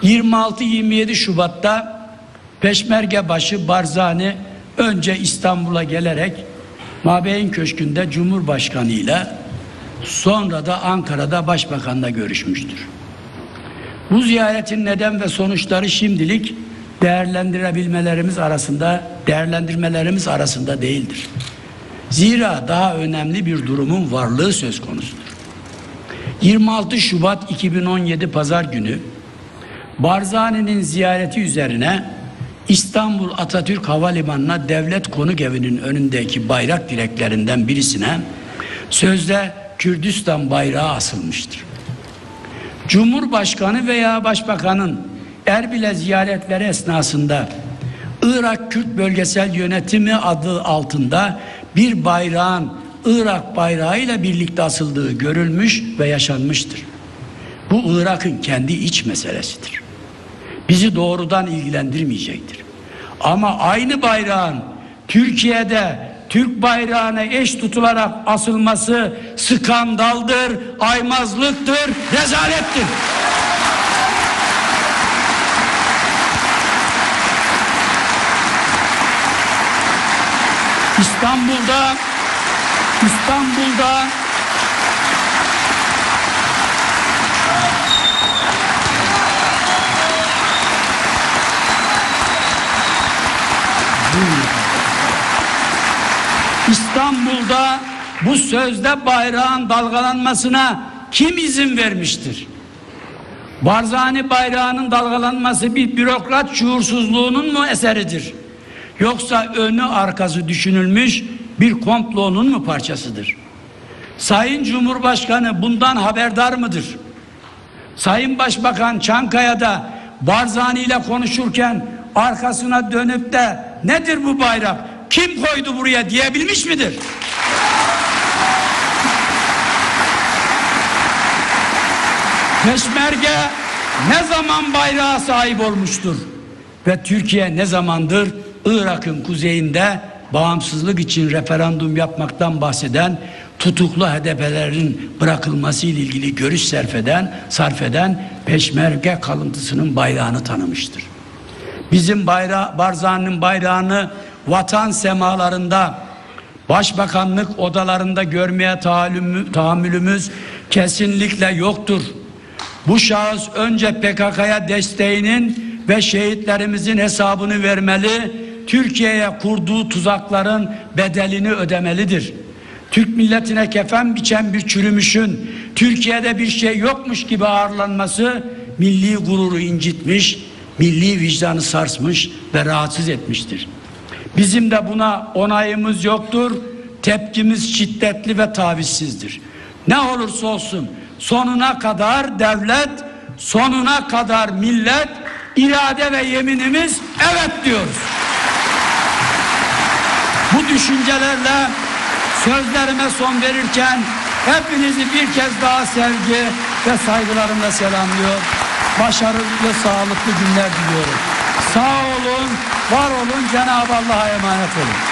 26-27 Şubat'ta Peşmergebaşı Barzani önce İstanbul'a gelerek Mabeyin Köşkü'nde Cumhurbaşkanı ile sonra da Ankara'da Başbakan'la görüşmüştür. Bu ziyaretin neden ve sonuçları şimdilik değerlendirmelerimiz arasında değildir. Zira daha önemli bir durumun varlığı söz konusudur. 26 Şubat 2017 Pazar günü Barzani'nin ziyareti üzerine İstanbul Atatürk Havalimanı'na Devlet Konukevi'nin önündeki bayrak direklerinden birisine sözde Kürdistan bayrağı asılmıştır. Cumhurbaşkanı veya Başbakanın Erbil'e ziyaretleri esnasında Irak Kürt Bölgesel Yönetimi adı altında bir bayrağın Irak bayrağıyla birlikte asıldığı görülmüş ve yaşanmıştır. Bu Irak'ın kendi iç meselesidir. Bizi doğrudan ilgilendirmeyecektir. Ama aynı bayrağın Türkiye'de Türk bayrağına eş tutularak asılması skandaldır, aymazlıktır, rezalettir. İstanbul'da bu sözde bayrağın dalgalanmasına kim izin vermiştir? Barzani bayrağının dalgalanması bir bürokrat şuursuzluğunun mu eseridir? Yoksa önü arkası düşünülmüş bir komplonun mu parçasıdır? Sayın Cumhurbaşkanı bundan haberdar mıdır? Sayın Başbakan Çankaya'da Barzani ile konuşurken arkasına dönüp de nedir bu bayrak? Kim koydu buraya diyebilmiş midir? Peşmerge ne zaman bayrağa sahip olmuştur? Ve Türkiye ne zamandır Irak'ın kuzeyinde bağımsızlık için referandum yapmaktan bahseden tutuklu HDP'lerin bırakılması ile ilgili görüş sarf eden Peşmerge kalıntısının bayrağını tanımıştır. Bizim Barzani'nin bayrağını vatan semalarında, başbakanlık odalarında görmeye tahammülümüz kesinlikle yoktur. Bu şahıs önce PKK'ya desteğinin ve şehitlerimizin hesabını vermeli, Türkiye'ye kurduğu tuzakların bedelini ödemelidir. Türk milletine kefen biçen bir çürümüşün Türkiye'de bir şey yokmuş gibi ağırlanması milli gururu incitmiş, milli vicdanı sarsmış ve rahatsız etmiştir. Bizim de buna onayımız yoktur, tepkimiz şiddetli ve tavizsizdir. Ne olursa olsun sonuna kadar devlet, sonuna kadar millet, irade ve yeminimiz evet diyoruz. Bu düşüncelerle sözlerime son verirken hepinizi bir kez daha sevgi ve saygılarımla selamlıyor. Başarılı, sağlıklı günler diliyorum. Sağ olun, var olun, Cenab-ı Allah'a emanet olun.